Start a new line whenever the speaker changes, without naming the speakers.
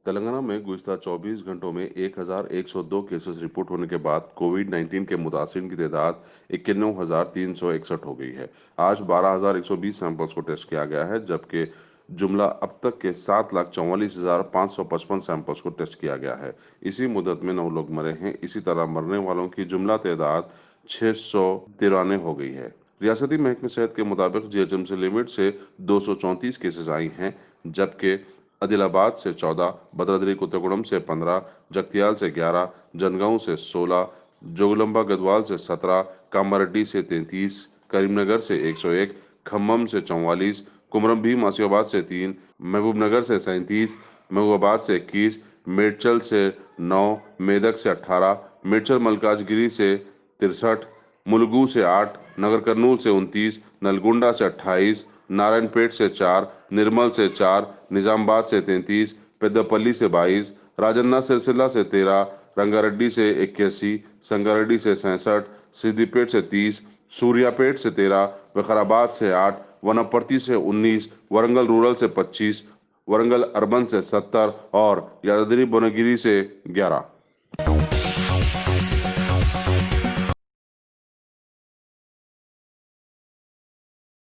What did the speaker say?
तेलंगाना में गुज़िस्ता 24 घंटों में 1,102 केसेस रिपोर्ट होने के बाद कोविड-19 के मुतासिरीन की तादाद 91,361 हो गई है। आज 12,120 सैंपल्स को टेस्ट किया गया है, जबकि जुमला अब तक के 7,44,555 सैंपल्स को टेस्ट किया गया है। इसी मुद्दत में 9 लोग मरे हैं। इसी तरह मरने वालों की जुमला तादाद 693 हो गई है। रियासती महकमे सेहत के मुताबिक जीएचएमसी लिमिट से 234 केसेस आई हैं, जबकि आदिलाबाद से 14, भद्राद्री कोत्तागुड़म से 15, जगतियाल से 11, जनगांव से 16, जोगलम्बा गढ़वाल से 17, कामारेड्डी से 33, करीमनगर से 101, खम्मम से 44, कुमरम भीम आसिफाबाद से 3, महबूबनगर से 37, महबूबाबाद से 21, मेडचल से 9, मेदक से 18, मेडचल मलकाजगिरी से 63, मुलुगू से 8, नगर कर्नूल से 29, नलगुंडा से 28, नारायणपेट से 4, निर्मल से 4, निजामाबाद से 33, पेद्दापल्ली से 22, राजन्ना सिरसिल्ला से 13, रंगारेड्डी से 81, संगारेड्डी से 67, सिद्दीपेट से 30, सूर्यापेट से 13, विकाराबाद से 8, वनपर्ती से 19, वरंगल रूरल से 25, वरंगल अर्बन से 70 और यादाद्री भुवनगिरी से 11।